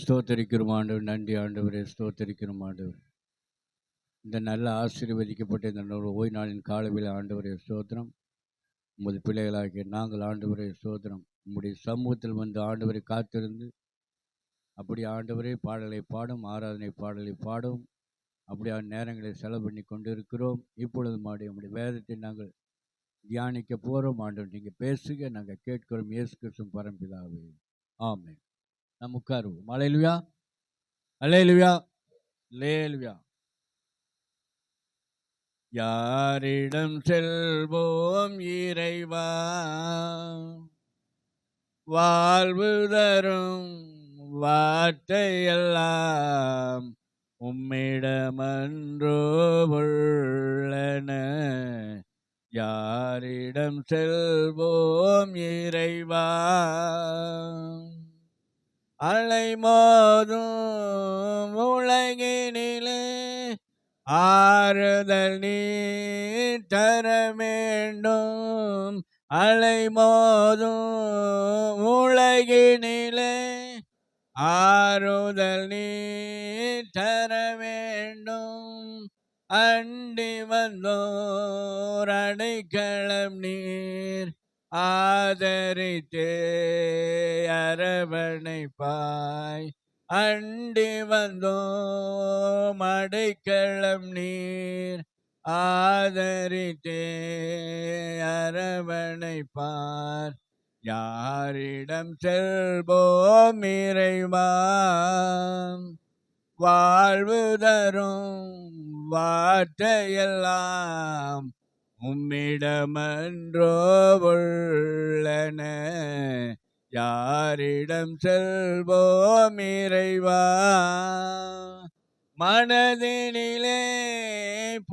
ஸ்தோத்தரிக்கிறோம் ஆண்டவர். நன்றி ஆண்டவரே. ஸ்தோத்தரிக்கிறோம் ஆண்டவர். இந்த நல்ல ஆசீர்வதிக்கப்பட்ட இந்த ஓய்வு நாளின் காலவில் ஆண்டவரே ஸ்தோத்திரம். உமது பிள்ளைகளாகிய நாங்கள் ஆண்டவரே ஸ்தோத்திரம். உம்முடைய சமூகத்தில் வந்து ஆண்டவரை காத்திருந்து அப்படி ஆண்டவரே பாடலை பாடும், ஆராதனை பாடலை பாடும் அப்படியான நேரங்களை செலவு பண்ணி கொண்டு இருக்கிறோம். இப்பொழுது உம்முடைய வேதத்தை நாங்கள் தியானிக்க போகிறோம். ஆண்டவர் நீங்கள் பேசுக, நாங்கள் கேட்கிறோம். இயேசு கிறிஸ்து பரம்பிதாவே ஆமென். நம்ம உட்காருவோம். அல்லேலூயா, அல்லேலூயா, அல்லேலூயா. யாரிடம் செல்வோம் இறைவா, வாழ்வு தரும் வார்த்தையெல்லாம் உம்மிடமன்றோ உள்ளன. யாரிடம் செல்வோம் இறைவா, அலைமோதும் உலகினிலே ஆறுதல் நீ தர வேண்டும். அலைமோதும் உலகினிலே ஆறுதல் நீ தர வேண்டும். அண்டி வந்தோர் அடைக்கலம் நீர் ஆதரித்தே அரவணைப்பாய். அண்டி வந்தோம் அடைக்கலம் நீர் ஆதரித்தே அரவணைப்பார். யாரிடம் செல்வோம் இறைவா, வாழ்வு தரும் வார்த்தையெல்லாம் உம்மிடமன்றோ உள்ளன. யாரிடம் செல்வோம் இறைவா, மனதினிலே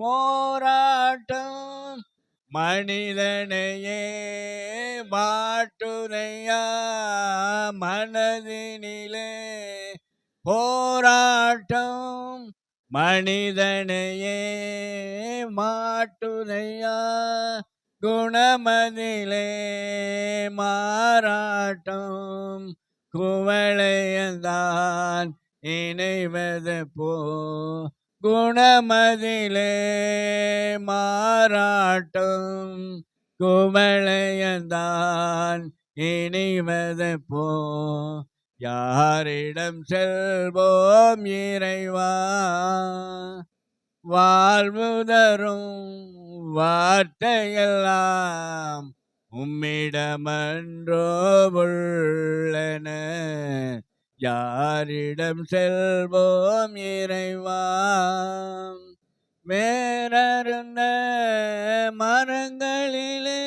போராட்டம் மனிதனையே மாட்டுதையா. மனதினிலே போராட்டம் மனிதனையே மாட்டுதையா. குணமதிலே மாறாட்டம் குவளையந்தான் இணைவது போ. குணமதிலே மாறாட்டம் குவளையந்தான் இணைவது போ. யாரிடம் செல்வோம் இறைவா, வாழ்வு தரும் வார்த்தையெல்லாம் உம்மிடமன்றோ உள்ளன. யாரிடம் செல்வோம் இறைவா, வேறறுந்த மரங்களிலே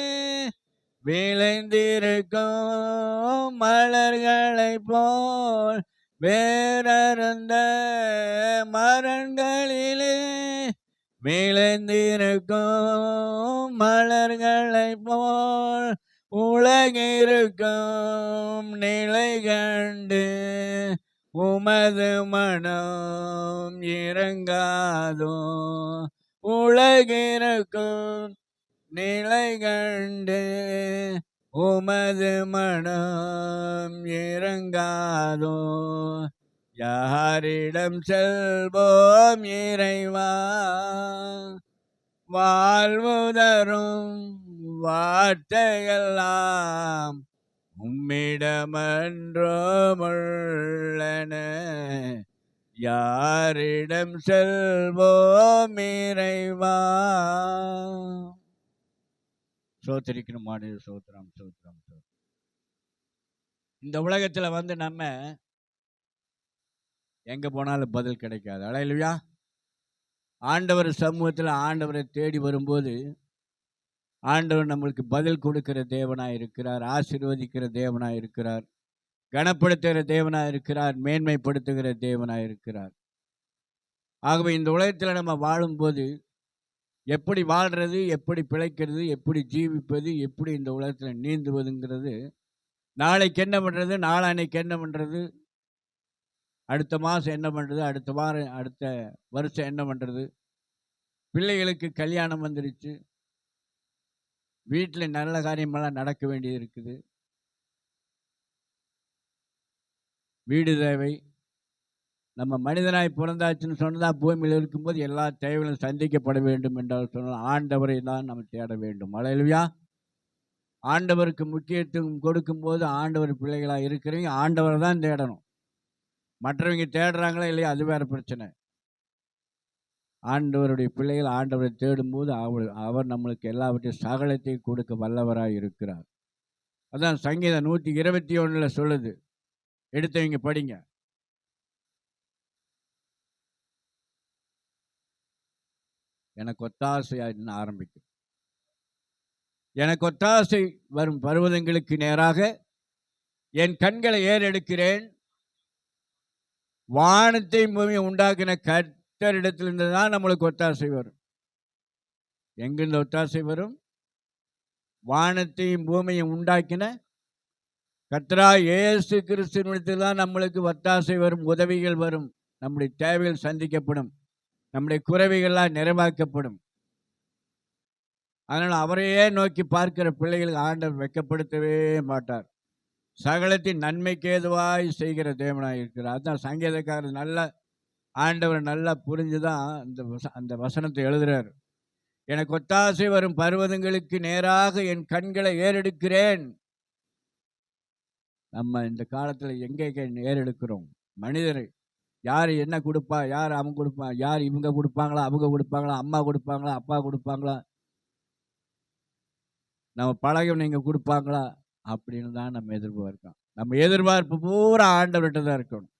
விளைந்திருக்கும் மலர்களை போல், வேறறுந்த மரங்களிலே விளைந்திருக்கும் மலர்களை போல் உலகிருக்கும் நிலை கண்டு உமது மனம் இறங்காதோ. உலகிருக்கும் நிலை கண்டு உமது மனம் இறங்காதோ. யாரிடம் செல்வோம் இறைவா, வாழ்வு தரும் வார்த்தையெல்லாம் உம்மிடமன்றோ உள்ளன. யாரிடம் செல்வோம் இறைவா. சோத்திரிக்கணும் மாடு. சோத்திரம் சோத்திரம். இந்த உலகத்துல வந்து நம்ம எங்க போனாலும் பதில் கிடைக்காது. அல்லேலூயா. ஆண்டவர் சமூகத்தில் ஆண்டவரை தேடி வரும்போது ஆண்டவர் நம்மளுக்கு பதில் கொடுக்கிற தேவனாய் இருக்கிறார், ஆசீர்வதிக்கிற தேவனாய் இருக்கிறார், கனப்படுத்துகிற தேவனாய் இருக்கிறார், மேன்மைப்படுத்துகிற தேவனாய் இருக்கிறார். ஆகவே இந்த உலகத்தில் நம்ம வாழும்போது எப்படி வாழ்றது, எப்படி பிழைக்கிறது, எப்படி ஜீவிப்பது, எப்படி இந்த உலகத்தில் நீந்துவதுங்கிறது, நாளைக்கு என்ன பண்ணுறது, நாளான்னைக்கு என்ன பண்ணுறது, அடுத்த மாதம் என்ன பண்ணுறது, அடுத்த வாரம் அடுத்த வருஷம் என்ன பண்ணுறது, பிள்ளைகளுக்கு கல்யாணம் வந்துருச்சு, வீட்டில் நல்ல காரியமெல்லாம் நடக்க வேண்டியது இருக்குது, வீடு தேவை, நம்ம மனிதனாய் பிறந்தாச்சுன்னு சொன்னதான் பூமியில் இருக்கும்போது எல்லா தேவைகளும் சந்திக்கப்பட வேண்டும் என்றால் சொன்னால் ஆண்டவரை தான் நம்ம தேட வேண்டும். அல்லேலூயா. ஆண்டவருக்கு முக்கியத்துவம் கொடுக்கும்போது ஆண்டவர் பிள்ளைகளாக இருக்கிறவங்க ஆண்டவரை தான் தேடணும். மற்றவங்க தேடுறாங்களா இல்லையா அது வேற பிரச்சனை. ஆண்டவருடைய பிள்ளைகள் ஆண்டவரை தேடும்போது அவர் நம்மளுக்கு எல்லாவற்றையும் சகலத்தையும் கொடுக்க வல்லவராக இருக்கிறார். அதான் சங்கீதம் 121 சொல்லுது. எடுத்தவங்க படிங்க. எனக்கு ஒத்தாசையாக ஆரம்பிக்கும். எனக்கு ஒத்தாசை வரும் பர்வதங்களுக்கு நேராக என் கண்களை ஏறெடுக்கிறேன். வானத்தை பூமியை உண்டாக்கின கர்த்தரிடத்திலிருந்து தான் நம்மளுக்கு ஒத்தாசை வரும். எங்கிருந்து ஒத்தாசை வரும்? வானத்தையும் பூமியும் உண்டாக்கின கர்த்தராகிய இயேசு கிறிஸ்துவினிடத்தில் தான் நம்மளுக்கு ஒத்தாசை வரும், உதவிகள் வரும், நம்முடைய தேவைகள் சந்திக்கப்படும், நம்முடைய குறைவுகள்லாம் நிறைவாக்கப்படும். அதனால் அவரையே நோக்கி பார்க்கிற பிள்ளைகளுக்கு ஆண்டவர் வெட்கப்படுத்தவே மாட்டார். சகலத்தின் நன்மைக்கு ஏதுவாய் செய்கிற தேவனாய் இருக்கிறார். அதுதான் சங்கீதக்காரர் நல்ல ஆண்டவர் நல்லா புரிஞ்சுதான் அந்த வசனத்தை எழுதுறார். எனக்கு ஒத்தாசை வரும் பர்வதங்களுக்கு நேராக என் கண்களை ஏறெடுக்கிறேன். நம்ம இந்த காலத்தில் எங்கே ஏறெடுக்கிறோம்? மனிதரை யார் என்ன கொடுப்பா, யார் அவன் கொடுப்பான், யார் இவங்க கொடுப்பாங்களா, அவங்க கொடுப்பாங்களா, அம்மா கொடுப்பாங்களா, அப்பா கொடுப்பாங்களா, நம்ம பழகம் நீங்கள் கொடுப்பாங்களா அப்படின்னு தான் நம்ம எதிர்பார்க்கோம். நம்ம எதிர்பார்ப்பு பூரா ஆண்டவர்கிட்ட தான் இருக்கணும்.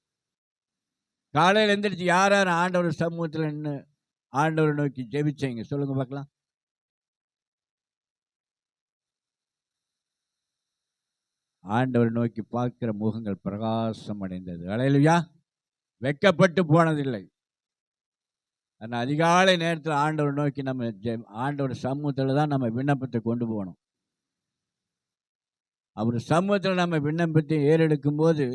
காலையில் எந்திரிச்சு யார் யார் ஆண்டவர் சமூகத்தில் நின்று ஆண்டவரை நோக்கி ஜெபிச்சீங்க சொல்லுங்க பார்க்கலாம். ஆண்டவரை நோக்கி பார்க்கிற முகங்கள் பிரகாசம் அடைந்தது. அல்லேலூயா. வெட்கப்பட்டு போனதில்லை. ஆனால் அதிகாலை நேரத்தில் ஆண்டவரை நோக்கி நம்ம ஆண்டவர் சமூகத்தில் தான் நம்ம விண்ணப்பத்தை கொண்டு போகணும். அவர் சமூகத்தில் நம்ம விண்ணப்பத்தை ஏறெடுக்கும் போது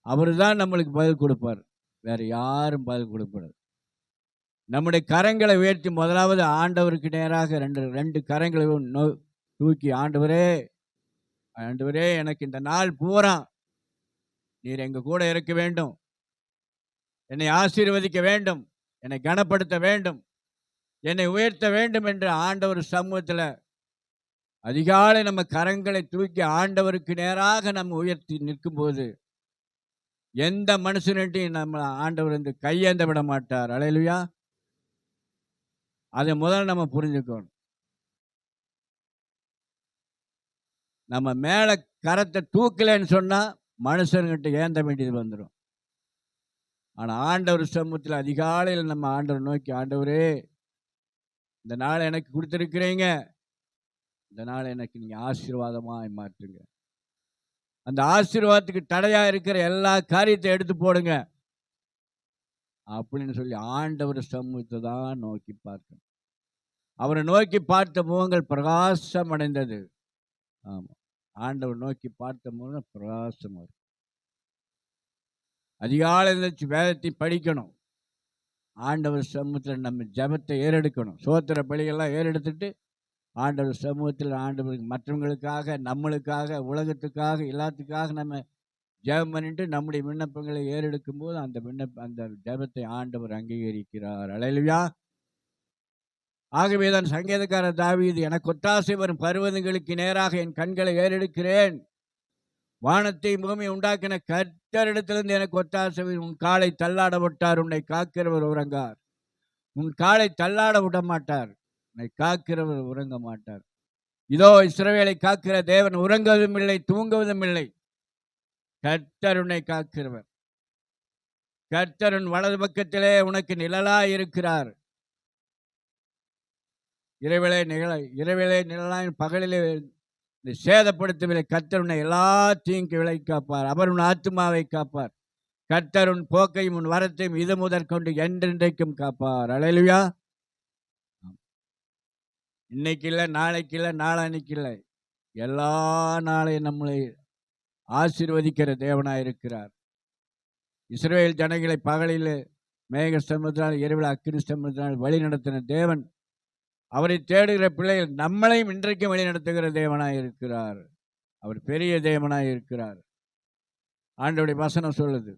அவர் தான் நம்மளுக்கு பதில் கொடுப்பார். வேற யாரும் பதில் கொடுப்பார். நம்முடைய கரங்களை உயர்த்தி முதலாவது ஆண்டவருக்கு நேராக ரெண்டு கரங்களை தூக்கி ஆண்டவரே, ஆண்டவரே எனக்கு இந்த நாள் பூரா நீர் எங்க கூட இருக்க வேண்டும், என்னை ஆசீர்வதிக்க வேண்டும், என்னை கனப்படுத்த வேண்டும், என்னை உயர்த்த வேண்டும் என்று ஆண்டவர் சமூகத்தில் அதிகாலை நம்ம கரங்களை தூக்கி ஆண்டவருக்கு நேராக நம்ம உயர்த்தி நிற்கும்போது எந்த மனுஷன்ட்டையும் நம்ம ஆண்டவர் வந்து கையேந்த விட மாட்டார். அல்லேலூயா. அதை முதல்ல நம்ம புரிஞ்சுக்கணும். நம்ம மேலே கரத்தை தூக்கலைன்னு சொன்னால் மனுஷன்கிட்ட ஏந்த வேண்டியது வந்துடும். ஆனால் ஆண்டவர் சமூகத்தில் அதிகாலையில் நம்ம ஆண்டவர் நோக்கி ஆண்டவரே இந்த நாளை எனக்கு கொடுத்துருக்கிறீங்க, இந்த நாளை எனக்கு நீங்கள் ஆசீர்வாதமாக மாற்றுங்க, அந்த ஆசீர்வாதத்துக்கு தடையாக இருக்கிற எல்லா காரியத்தை எடுத்து போடுங்க அப்படின்னு சொல்லி ஆண்டவர் சமூகத்தை தான் நோக்கி பார்க்கணும். அவரை நோக்கி பார்த்த முகங்கள் பிரகாசம் அடைந்தது. ஆமாம், ஆண்டவர் நோக்கி பார்த்த முகம் பிரகாசம் வரும். அதிகாலை இருந்துச்சு வேதத்தை படிக்கணும். ஆண்டவர் சமூகத்தில் நம்ம ஜபத்தை ஏறெடுக்கணும். சோத்திர பலிகள்லாம் ஏறெடுத்துட்டு ஆண்டவர் சமூகத்தில் ஆண்டவருக்கு மற்றவங்களுக்காக, நம்மளுக்காக, உலகத்துக்காக, எல்லாத்துக்காக நம்ம ஜெபம் பண்ணிட்டு நம்முடைய விண்ணப்பங்களை ஏறெடுக்கும் போது அந்த ஜெபத்தை ஆண்டவர் அங்கீகரிக்கிறார். அல்லேலூயா. ஆகவே தான் சங்கீதக்காரர் தாவீது எனக்கு ஒத்தாசை வரும் பர்வதங்களுக்கு நேராக என் கண்களை ஏறெடுக்கிறேன். வானத்தை பூமியை உண்டாக்கின கர்த்தரிடத்திலிருந்து எனக்கு ஒத்தாசை. உன் காலை தள்ளாட விட்டார், உன்னை காக்கிறவர் உறங்கார். உன் காலை தள்ளாட விட மாட்டார், உன்னை காக்கிறவர் உறங்க மாட்டார். இதோ இஸ்ரவேலை காக்கிற தேவன் உறங்குவதும் இல்லை, தூங்குவதும் இல்லை. கர்த்தர் உன்னை காக்கிறவர். கர்த்தர் உன் வலது பக்கத்திலே உனக்கு நிழலாய் இருக்கிறார். இரவிலே நிழலாய் பகலிலே சேதப்படுத்தவில்லை. கர்த்தர் உன்னை எல்லா தீங்கு விலை காப்பார். அவர் உன் ஆத்துமாவை காப்பார். கர்த்தர் உன் போக்கையும் உன் வரத்தையும் இது முதற்கொண்டு என்றென்றைக்கும் காப்பார். அல்லேலூயா. இன்னைக்கு இல்லை, நாளைக்கு இல்லை, நாளான்னைக்கு இல்லை, எல்லா நாளையும் நம்மளை ஆசீர்வதிக்கிற தேவனாக இருக்கிறார். இஸ்ரவேல் ஜனங்களை பகலில் மேக ஸ்தம்பத்தினால் இரவில் அக்கினி ஸ்தம்பத்தினால் வழி நடத்தின தேவன் அவரை தேடுகிற பிள்ளைகள் நம்மளையும் இன்றைக்கும் வழி நடத்துகிற தேவனாக இருக்கிறார். அவர் பெரிய தேவனாக இருக்கிறார். ஆண்டவருடைய வசனம் சொல்லுது,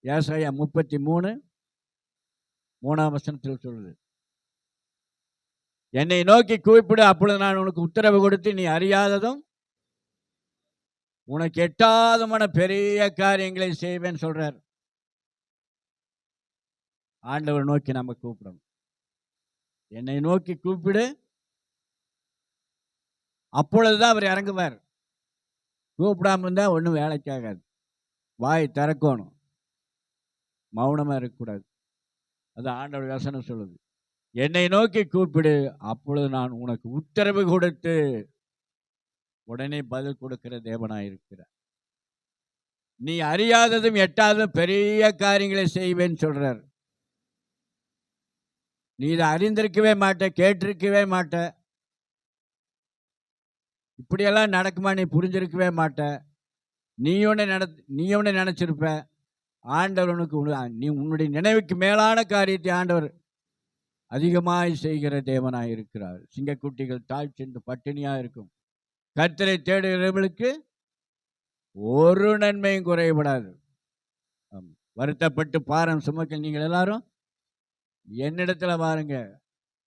ஏசாயா 33:3 சொல்லுது, என்னை நோக்கி கூப்பிடு, அப்பொழுது நான் உனக்கு உத்தரவு கொடுத்து நீ அறியாததும் உனக்கு எட்டாதமான பெரிய காரியங்களை செய்வேன்னு சொல்றார். ஆண்டவர் நோக்கி நம்ம கூப்பிடணும். என்னை நோக்கி கூப்பிடு, அப்பொழுதுதான் அவர் இறங்குவார். கூப்பிடாம இருந்தா ஒன்றும் வேலைக்காகாது. வாய் திறக்கணும், மௌனமா இருக்கக்கூடாது. அது ஆண்டவர் வசனம் சொல்லுது. என்னை நோக்கி கூப்பிடு, அப்பொழுது நான் உனக்கு உத்தரவு கொடுத்து உடனே பதில் கொடுக்கிற தேவனாயிருக்கிறார். நீ அறியாததும் எட்டாததும் பெரிய காரியங்களை செய்வேன்னு சொல்றார். நீ இதை அறிந்திருக்கவே மாட்ட, கேட்டிருக்கவே மாட்ட, இப்படியெல்லாம் நடக்குமா நீ புரிஞ்சிருக்கவே மாட்ட. நீ ஒன்று நினைச்சிருப்ப. ஆண்டவர் நீ உன்னுடைய நினைவுக்கு மேலான காரியத்தை ஆண்டவர் அதிகமாய் செய்கிற தேவனாய் இருக்கிறார். சிங்கக்குட்டிகள் தாழ் சென்று பட்டினியா இருக்கும். கர்த்தரை தேடுகிறவர்களுக்கு ஒரு நன்மையும் குறைபடாது. வருத்தப்பட்டு பாரம் சுமக்க நீங்கள் எல்லாரும் என்னிடத்துல பாருங்க,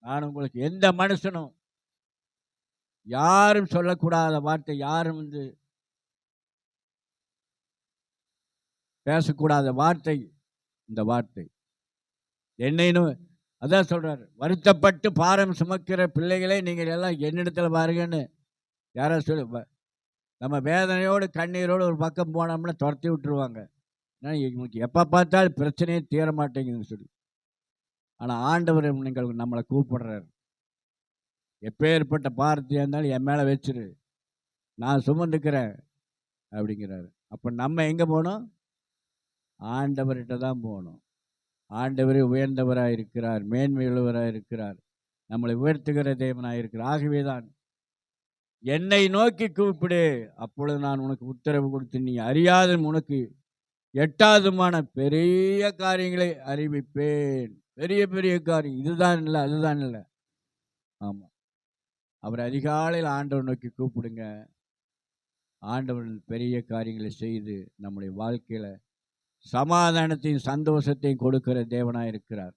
நான் உங்களுக்கு எந்த மனுஷனும் யாரும் சொல்லக்கூடாத வார்த்தை, யாரும் பேசக்கூடாத வார்த்தை இந்த வார்த்தை. என்னைன்னு அதான் சொல்றாரு, வருத்தப்பட்டு பாரம் சுமக்கிற பிள்ளைகளே நீங்கள் எல்லாம் என்னிடத்துல பாருங்கன்னு யாரோ சொல்லு. நம்ம வேதனையோடு கண்ணீரோடு ஒரு பக்கம் போனோம்னா துரத்தி விட்டுருவாங்க. இவங்களுக்கு எப்போ பார்த்தாலும் பிரச்சனையே தீர மாட்டேங்குதுன்னு சொல்லி. ஆனால் ஆண்டவர் நம்மளை கூப்பிடுறாரு. எப்பேற்பட்ட பாரத்தையாக இருந்தாலும் என் மேலே வச்சிரு, நான் சுமந்துக்கிறேன் அப்படிங்கிறாரு. அப்போ நம்ம எங்கே போகணும்? ஆண்டவர்கிட்ட தான் போகணும். ஆண்டவரே உயர்ந்தவராக இருக்கிறார், மேன்மை உள்ளவராக இருக்கிறார், நம்மளை உயர்த்துகிற தேவனாக இருக்கிறார். ஆகவே தான் என்னை நோக்கி கூப்பிடு, அப்பொழுது நான் உனக்கு உத்தரவு கொடுத்து நீ அறியாத உனக்கு எட்டாவதுமான பெரிய காரியங்களை அறிவிப்பேன். பெரிய பெரிய காரியம், இதுதான் இல்லை அதுதான் இல்லை. ஆமாம், அவர் அதிகாலையில் ஆண்டவர் நோக்கி கூப்பிடுங்க. ஆண்டவர் பெரிய காரியங்களை செய்து நம்முடைய வாழ்க்கையில் சமாதானத்தையும் சந்தோஷத்தையும் கொடுக்கிற தேவனாக இருக்கிறார்.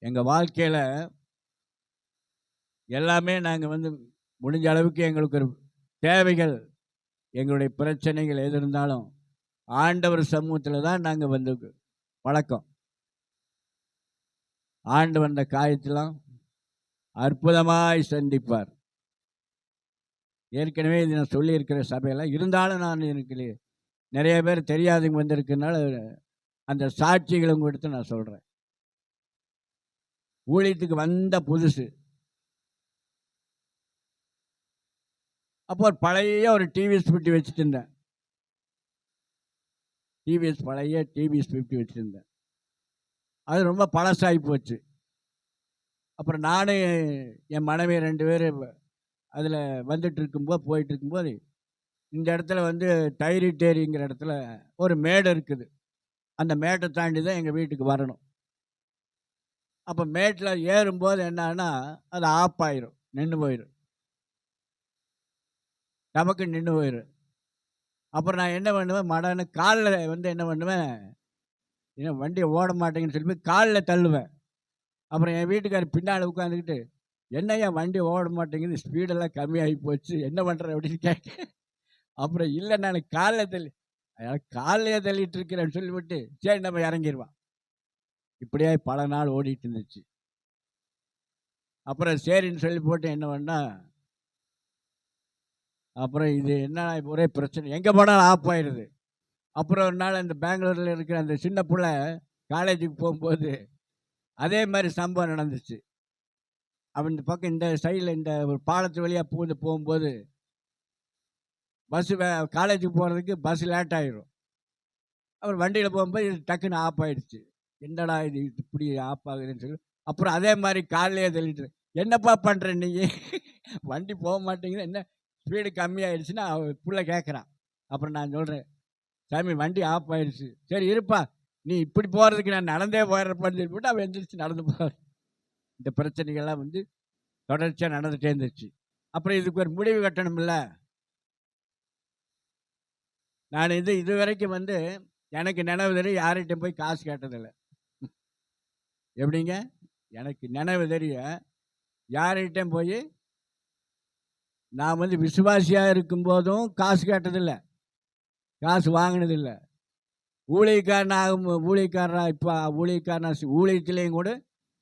எங்கள் வாழ்க்கையில் எல்லாமே நாங்கள் முடிஞ்ச அளவுக்கு எங்களுக்கு ஒரு தேவைகள், எங்களுடைய பிரச்சனைகள் எது இருந்தாலும் ஆண்டவர் சமூகத்தில் தான் நாங்கள் பழக்கம். ஆண்டவர் அந்த காரியத்தெல்லாம் அற்புதமாய் சந்திப்பார். ஏற்கனவே இது நான் சொல்லியிருக்கிற சபையெல்லாம் இருந்தாலும் நான் எனக்கு நிறைய பேர் தெரியாதவங்க வந்திருக்கனால அந்த சாட்சிகளும் கொடுத்து நான் சொல்கிறேன். ஊழியத்துக்கு வந்த புதுசு, அப்போ பழைய ஒரு டிவிஎஸ் 50 வச்சுட்டு இருந்தேன். பழைய டிவிஎஸ் 50 வச்சுருந்தேன். அது ரொம்ப பழசாகி போச்சு. அப்புறம் நானும் என் மனைவி 2 பேர் அதில் வந்துட்டு இருக்கும்போது போயிட்டு இருக்கும்போது இந்த இடத்துல டைரிட்டேரிங்கிற இடத்துல ஒரு மேடை இருக்குது. அந்த மேட்டை தாண்டி தான் எங்கள் வீட்டுக்கு வரணும். அப்போ மேட்டில் ஏறும்போது என்னன்னா அது ஆஃப் ஆயிரும், நின்று போயிடும், நமக்கு நின்று போயிடும். அப்புறம் நான் என்ன பண்ணுவேன், மடன்னு காலில் என்ன பண்ணுவேன், இன்னும் வண்டி ஓட மாட்டேங்குன்னு சொல்லி போய் காலில் தள்ளுவேன். அப்புறம் என் வீட்டுக்காரர் பின்னால் உட்காந்துக்கிட்டு, என்னையா வண்டி ஓட மாட்டேங்குது, ஸ்பீடெல்லாம் கம்மியாகி போச்சு, என்ன பண்ணுற அப்படின்னு கேட்க. அப்புறம் இல்லை நான் காலையே தள்ளிட்டு இருக்கிறேன்னு சொல்லிவிட்டு சரி நம்ம இறங்கிடுவான். இப்படியே பல நாள் ஓடிட்டு இருந்துச்சு. அப்புறம் சரின்னு சொல்லி போட்டு என்ன பண்ணா, அப்புறம் இது என்ன ஒரே பிரச்சனை, எங்கே போனாலும் ஆஃப் ஆயிடுது. அப்புறம் ஒரு நாள் அந்த பெங்களூரில் இருக்கிற அந்த சின்ன பிள்ளை காலேஜுக்கு போகும்போது அதே மாதிரி சம்பவம் நடந்துச்சு. அவன் இந்த பக்கம் இந்த சைடில் இந்த ஒரு பாலத்து வழியாக போகும்போது பஸ்ஸு காலேஜுக்கு போகிறதுக்கு பஸ் லேட் ஆகிடும். அப்புறம் வண்டியில் போகும்போது இது டக்குன்னு ஆஃப் ஆகிடுச்சு. என்னடா இது இப்படி ஆஃப் ஆகுதுன்னு சொல்லி அப்புறம் அதே மாதிரி காலையே தள்ளிட்டு, என்னப்பா பண்ணுற நீ, வண்டி போக மாட்டேங்குது, என்ன ஸ்பீடு கம்மியாயிடுச்சுன்னா பிள்ளை கேட்குறான். அப்புறம் நான் சொல்கிறேன், சாமி வண்டி ஆஃப் ஆயிடுச்சு, சரி இருப்பா, நீ இப்படி போகிறதுக்கு நான் நடந்தே போயிடுறப்பான்னு சொல்லி போட்டு அவன் எந்திரிச்சு நடந்து போவார். இந்த பிரச்சனைகள்லாம் தொடர்ச்சியாக நடந்துகிட்டே இருந்துச்சு. அப்புறம் இதுக்கு ஒரு முடிவு கட்டணும்ல. நான் இதுவரைக்கும் எனக்கு நினைவு தெரியும் யார்கிட்டயும் போய் காசு கேட்டதில்ல. எப்படிங்க? எனக்கு நினைவு தெரியும் யார்கிட்டயும் போய் நான் விசுவாசியா இருக்கும்போதும் காசு கேட்டதில்ல. காசு வாங்கினதில்ல. ஊழியக்காரனா இப்போ ஊழியக்காரனா ஊழியத்திலேயும் கூட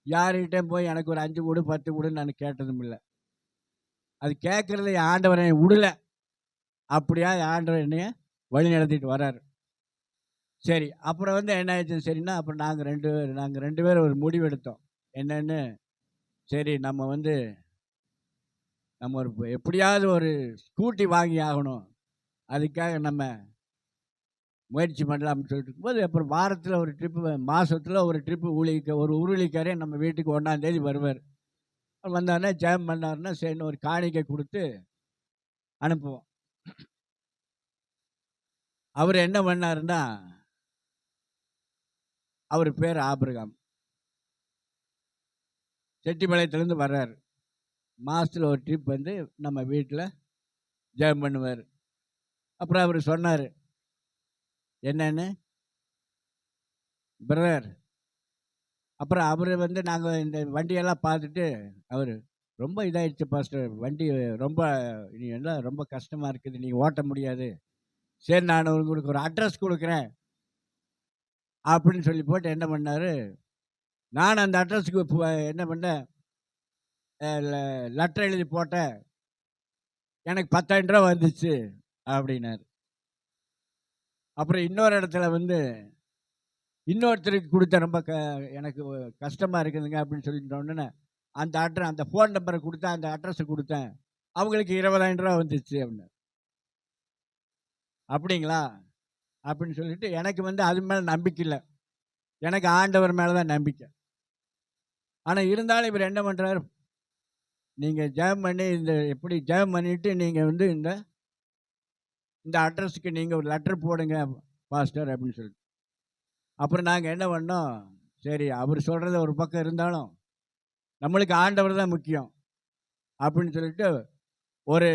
யார்கிட்டயும் போய் எனக்கு ஒரு 5 கொடு 10 கொடுன்னு நான் கேட்டதும் இல்லை. அது கேட்கறத என் ஆண்டவர் என்னை விடல. அப்படியா ஆண்டவர் என்னைய வழி நடத்திட்டு வர்றாரு. சரி, அப்புறம் என்ன ஆயிடுச்சு சரின்னா, அப்புறம் நாங்கள் ரெண்டு பேரும் ஒரு முடிவு எடுத்தோம். என்னன்னு, சரி நம்ம நம்ம எப்படியாவது ஒரு ஸ்கூட்டி வாங்கி ஆகணும். அதுக்காக நம்ம முயற்சி பண்ணலாம்னு சொல்லிட்டு இருக்கும்போது, அப்புறம் வாரத்தில் ஒரு ட்ரிப்பு, மாதத்தில் ஒரு ட்ரிப்பு ஒரு உருளிக்காரே நம்ம வீட்டுக்கு 1ஆம் தேதி வருவார். வந்தாருன்னா ஜெபம் பண்ணாருன்னா சரின்னு ஒரு காணிக்கை கொடுத்து அனுப்புவோம். அவர் என்ன பண்ணாருன்னா, அவர் பேர் ஆபிரகாம். செட்டிப்பாளையத்துலேருந்து வர்றாரு. மாதத்தில் ஒரு ட்ரிப் நம்ம வீட்டில் ஜெபம் பண்ணுவார். அப்புறம் அவர் சொன்னார் என்னன்னு, பிரதர். அப்புறம் அவர் நாங்கள் இந்த வண்டியெல்லாம் பார்த்துட்டு அவர் ரொம்ப இதாகிடுச்சு பாஸ்டர், வண்டி ரொம்ப எல்லாம் ரொம்ப கஷ்டமாக இருக்குது, நீங்கள் ஓட்ட முடியாது. சரி நான் உங்களுக்கு ஒரு அட்ரஸ் கொடுக்குறேன் அப்படின்னு சொல்லி போட்டு என்ன பண்ணார், நான் அந்த அட்ரஸுக்கு என்ன பண்ணேன், லெட்டர் எழுதி போட்டேன். எனக்கு 10,000 ரூபா வந்துச்சு அப்படின்னாரு. அப்புறம் இன்னொரு இடத்துல இன்னொருத்தருக்கு கொடுத்த ரொம்ப எனக்கு கஷ்டமாக இருக்குதுங்க அப்படின்னு சொல்லிட்டோன்னே அந்த ஃபோன் நம்பரை கொடுத்தேன், அந்த அட்ரஸை கொடுத்தேன். அவங்களுக்கு 20,000 ரூபா வந்துச்சு அப்படின்னு. அப்படிங்களா அப்படின்னு சொல்லிட்டு எனக்கு அது மேலே நம்பிக்கை இல்லை. எனக்கு ஆண்டவர் மேலே தான் நம்பிக்கை. ஆனால் இருந்தாலும் இவர் என்ன பண்ணுறாரு, நீங்கள் ஜெபம் பண்ணி எப்படி ஜெபம் பண்ணிவிட்டு நீங்கள் இந்த அட்ரஸுக்கு நீங்கள் ஒரு லெட்டர் போடுங்க பாஸ்டர் அப்படின்னு சொல்லிட்டு. அப்புறம் நாங்கள் என்ன பண்ணோம், சரி அவர் சொல்கிறது ஒரு பக்கம் இருந்தாலும் நம்மளுக்கு ஆண்டவர் தான் முக்கியம் அப்படின்னு சொல்லிட்டு ஒரு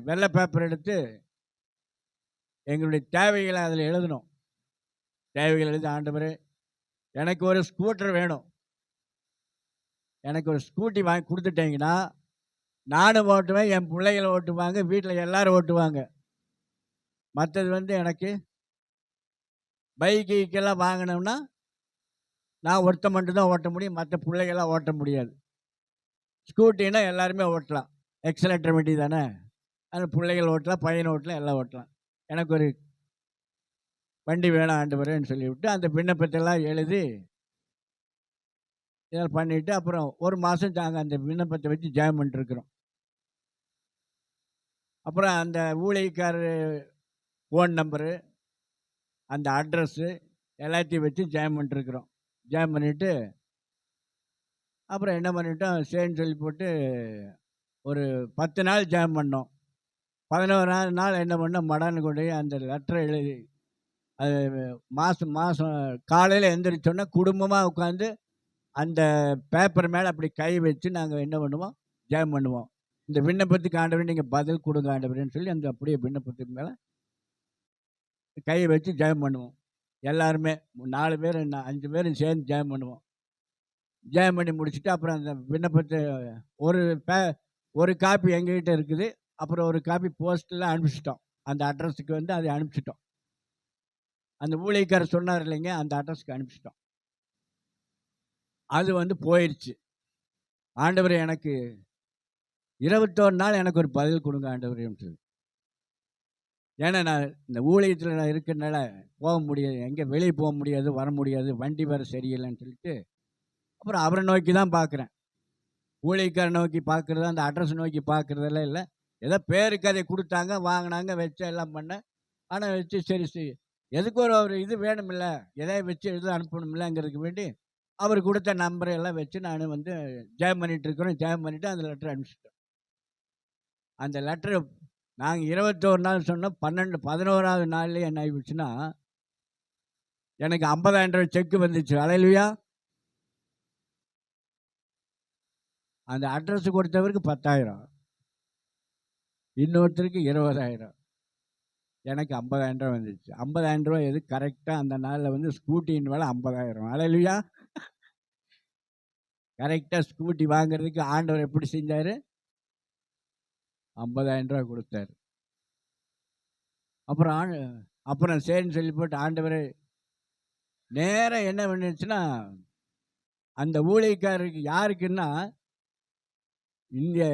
வெள்ளை பேப்பர் எடுத்து எங்களுடைய தேவைகளை அதில் எழுதணும். தேவைகள் எழுதி, ஆண்டவரே எனக்கு ஒரு ஸ்கூட்டர் வேணும், எனக்கு ஒரு ஸ்கூட்டி வாங்கி கொடுத்துட்டீங்கன்னா நானும் ஓட்டுவேன், என் பிள்ளைகளை ஓட்டுவாங்க, வீட்டில் எல்லாரும் ஓட்டுவாங்க. மற்றது எனக்கு பைக்கெல்லாம் வாங்கினோம்னா நான் ஒருத்த மட்டும் தான் ஓட்ட முடியும், மற்ற பிள்ளைகள்லாம் ஓட்ட முடியாது. ஸ்கூட்டின்னா எல்லாருமே ஓட்டலாம், எக்ஸலேட்டர் வண்டி தானே, அது பிள்ளைகள் ஓட்டலாம், பையனை ஓட்டலாம், எல்லாம் ஓட்டலாம். எனக்கு ஒரு வண்டி வேணும் ஆண்டவரேன்னு சொல்லிவிட்டு அந்த விண்ணப்பத்தெல்லாம் எழுதி இதெல்லாம் பண்ணிவிட்டு அப்புறம் ஒரு மாதம் நாங்கள் அந்த விண்ணப்பத்தை வச்சு ஜெபம் பண்ணிட்டுருக்குறோம். அப்புறம் அந்த ஊழியக்காரர் ஃபோன் நம்பரு, அந்த அட்ரஸ்ஸு எல்லாத்தையும் வச்சு ஜெபம் பண்ணிட்டுருக்குறோம். ஜெபம் பண்ணிவிட்டு அப்புறம் என்ன பண்ணிட்டோம், சரின்னு சொல்லி போட்டு ஒரு 10 நாள் ஜெபம் பண்ணோம். 11ஆவது நாள் என்ன பண்ணோம், மடான்னு கொண்டு போய் அந்த லெட்டரை எழுதி அது மாதம் மாதம் காலையில் எழுந்திரிச்சோன்னா குடும்பமாக உட்காந்து அந்த பேப்பர் மேலே அப்படி கை வச்சு நாங்கள் என்ன பண்ணுவோம், ஜெபம் பண்ணுவோம். இந்த விண்ணப்பத்துக்கு ஆண்டவரே நீங்கள் பதில் கொடுங்க ஆண்டவரேன்னு சொல்லி அந்த அப்படியே விண்ணப்பத்துக்கு மேலே கை வச்சு ஜெபம் பண்ணுவோம். எல்லாருமே 4 பேர் 5 பேரும் சேர்ந்து ஜெபம் பண்ணுவோம். ஜெபம் பண்ணி முடிச்சுட்டு அப்புறம் அந்த விண்ணப்பத்தை ஒரு ஒரு காப்பி எங்ககிட்ட இருக்குது. அப்புறம் ஒரு காப்பி போஸ்ட்டில் அனுப்பிச்சிட்டோம். அந்த அட்ரஸுக்கு அதை அனுப்பிச்சிட்டோம். அந்த ஊழியக்காரர் சொன்னார் இல்லைங்க, அந்த அட்ரஸுக்கு அனுப்பிச்சிட்டோம். அது போயிடுச்சு. ஆண்டவரே எனக்கு 21 நாள் எனக்கு ஒரு பதில் கொடுங்க ஆண்டவரேன்னு சொல்லி. ஏன்னா நான் இந்த ஊழியத்தில் நான் இருக்கிறனால போக முடியாது, எங்கே வெளியே போக முடியாது, வர முடியாது, வண்டி வேறு சரியில்லைன்னு சொல்லிட்டு அப்புறம் அவரை நோக்கி தான் பார்க்குறேன். ஊழியக்காரை நோக்கி பார்க்குறது, அந்த அட்ரஸ் நோக்கி பார்க்குறதெல்லாம் இல்லை. ஏதோ பேருக்கு அதை கொடுத்தாங்க, வாங்கினாங்க, வச்சு எல்லாம் பண்ணேன். ஆனால் வச்சு சரி எதுக்கு ஒரு இது வேணுமில்ல, எதாவது வச்சு அனுப்பணுமில்லங்கிறதுக்கு வேண்டி அவர் கொடுத்த நம்பரை எல்லாம் வச்சு நான் ஜெபம் பண்ணிகிட்ருக்குறோம். ஜெபம் பண்ணிவிட்டு அந்த லெட்டர் அனுப்பிச்சிட்டோம். அந்த லெட்டரு நாங்கள் 21 நாள் சொன்னோம். 11ஆவது நாள்லேயே என்ன ஆகிடுச்சுன்னா எனக்கு 50,000 ரூபாய் செக்கு வந்துச்சு. அல்லேலூயா. அந்த அட்ரஸ் கொடுத்தவருக்கு 10,000, இன்னொருத்தருக்கு 20,000. எனக்கு 50,000 வந்துச்சு. 50,000 எது கரெக்டாக அந்த நாளில் வந்து ஸ்கூட்டியின் விலை 50,000. அல்லேலூயா. கரெக்டாக ஸ்கூட்டி வாங்குறதுக்கு ஆண்டவர் எப்படி செஞ்சார்? 50,000 கொடுத்தாரு. அப்புறம் சரின்னு சொல்லி போட்டு ஆண்டவர் நேரம் என்ன பண்ணுச்சுன்னா, அந்த ஊழியக்காரருக்கு யாருக்குன்னா, இங்கே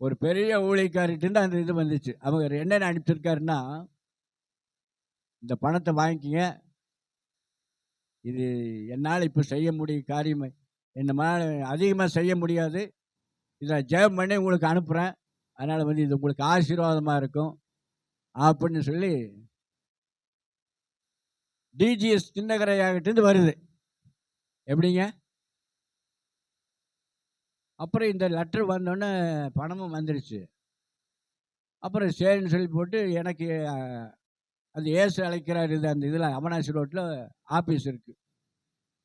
ஒரு பெரிய ஊழியக்காரிட்டு அந்த இது வந்துச்சு. அவங்க என்னென்ன அனுப்பிச்சிருக்காருன்னா, இந்த பணத்தை வாங்கிக்கிங்க, இது என்னால் இப்போ செய்ய முடியும் காரியம், என்னமால் அதிகமாக செய்ய முடியாது, இதை ஜெபம் பண்ணி உங்களுக்கு அனுப்புகிறேன், அதனால் வந்து இது உங்களுக்கு ஆசீர்வாதமாக இருக்கும் அப்படின்னு சொல்லி டிஜிஎஸ் சின்னகரையாகிட்டு வருது. எப்படிங்க? அப்புறம் இந்த லெட்டர் வந்தோடனே பணமும் வந்துடுச்சு. அப்புறம் சரின்னு சொல்லி போட்டு எனக்கு அந்த ஏசு அழைக்கிறார் இது அந்த இதில் அவனாசி ரோட்டில் ஆஃபீஸ் இருக்குது.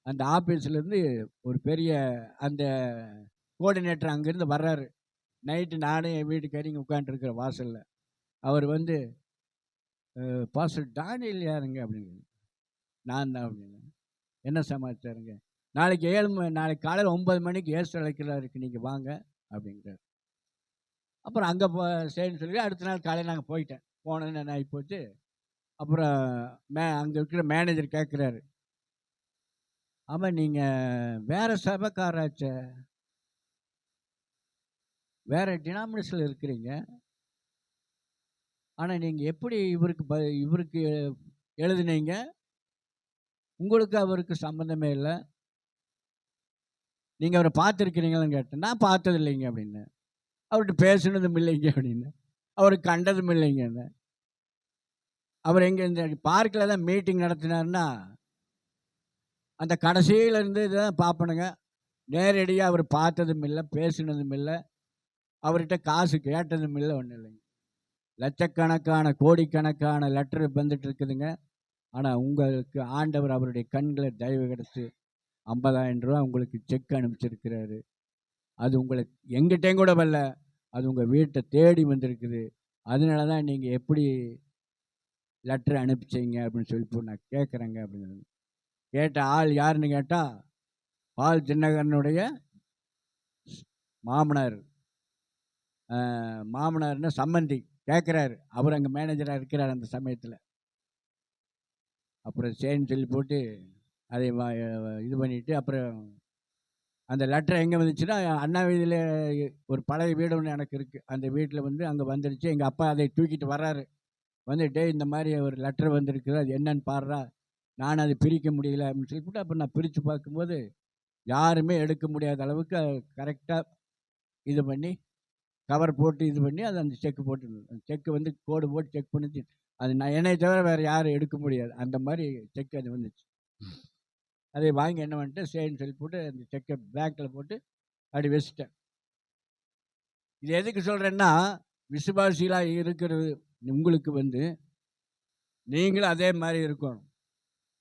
அந்த ஆஃபீஸ்லேருந்து ஒரு பெரிய அந்த கோஆர்டினேட்டர் அங்கேருந்து வர்றாரு. நைட்டு நானும் என் வீட்டுக்காரிங்க உட்காந்துருக்கிற வாசலில். அவர் வந்து பாஸ்டர் டானியல் யாருங்க அப்படின்னு. நான் தான் அப்படின்னு. என்ன சமாச்சாரங்க? நாளைக்கு நாளைக்கு காலையில் 9 மணிக்கு ஏசு அழைக்கிறாருக்கு, நீங்கள் வாங்க அப்படிங்கிறார். அப்புறம் அங்கே சரின்னு சொல்லி அடுத்த நாள் காலையில் நாங்கள் போயிட்டேன். போனோன்னு என்ன ஆகி போச்சு, அப்புறம் அங்கே இருக்கிற மேனேஜர் கேட்குறாரு, ஆமாம் நீங்கள் வேறு சபைக்காராச்ச, வேறு டினாமினேஷனில் இருக்கிறீங்க, ஆனால் நீங்கள் எப்படி இவருக்கு எழுதுனீங்க? உங்களுக்கு அவருக்கு சம்மந்தமே இல்லை, நீங்கள் அவரை பார்த்துருக்கிறீங்களான்னு கேட்டேன். நான் பார்த்தது இல்லைங்க அப்படின்னு. அவர்கிட்ட பேசுனதும் இல்லைங்க அப்படின்னு. அவருக்கு கண்டதும் இல்லைங்கன்னு. அவர் எங்கே இந்த பார்க்கில் தான் மீட்டிங் நடத்தினார்னா அந்த கடைசியிலேருந்து தான் பார்ப்பனுங்க. நேரடியாக அவர் பார்த்ததும் இல்லை, பேசினதும் இல்லை, அவர்கிட்ட காசு கேட்டதும் இல்லை, ஒன்றும் இல்லைங்க. லட்சக்கணக்கான கோடிக்கணக்கான லெட்டர் வந்துட்டு இருக்குதுங்க. ஆனால் உங்களுக்கு ஆண்டவர் அவருடைய கண்களை தயவு கிடச்சி 50,000 ரூபா உங்களுக்கு செக் அனுப்பிச்சிருக்கிறாரு. அது உங்களுக்கு எங்கிட்டேயும் கூட வரல, அது உங்கள் வீட்டை தேடி வந்திருக்குது. அதனால தான் நீங்கள் எப்படி லெட்டர் அனுப்பிச்சிங்க அப்படின்னு சொல்லி நான் கேட்குறேங்க அப்படின்னு. கேட்ட ஆள் யாருன்னு கேட்டால், பால் தினகரனுடைய மாமனார். மாமனார்னா சம்மந்தி கேட்குறாரு. அவர் அங்கே மேனேஜராக இருக்கிறார் அந்த சமயத்தில். அப்புறம் சரின்னு சொல்லி போட்டு அதை இது பண்ணிவிட்டு, அப்புறம் அந்த லெட்டர் எங்கே வந்துச்சுன்னா, அண்ணா வீதியில் ஒரு பழைய வீடு ஒன்று எனக்கு இருக்குது. அந்த வீட்டில் வந்து அங்கே வந்துடுச்சு. எங்கள் அப்பா அதை தூக்கிட்டு வர்றாரு. வந்துட்டு இந்த மாதிரி ஒரு லெட்டர் வந்திருக்குது, அது என்னன்னு பாடுறா, நான் அதை பிரிக்க முடியல அப்படின்னு சொல்லிவிட்டு, அப்புறம் நான் பிரித்து பார்க்கும்போது யாருமே எடுக்க முடியாத அளவுக்கு கரெக்டாக இது பண்ணி கவர் போட்டு இது பண்ணி அதை அந்த செக்கு போட்டு, அந்த செக்கு வந்து கோடு போட்டு செக் பண்ணிச்சு. அது நான் என்னை தவிர வேறு யாரும் எடுக்க முடியாது, அந்த மாதிரி செக் அது வந்துச்சு. அதை வாங்கி என்ன பண்ணிட்டு சரின்னு சொல்லி போட்டு அந்த செக்கை பேக்கில் போட்டு அப்படி வச்சுட்டேன். இது எதுக்கு சொல்கிறேன்னா, விசுவாசிகளாக இருக்கிறது உங்களுக்கு வந்து நீங்களும் அதே மாதிரி இருக்கணும்.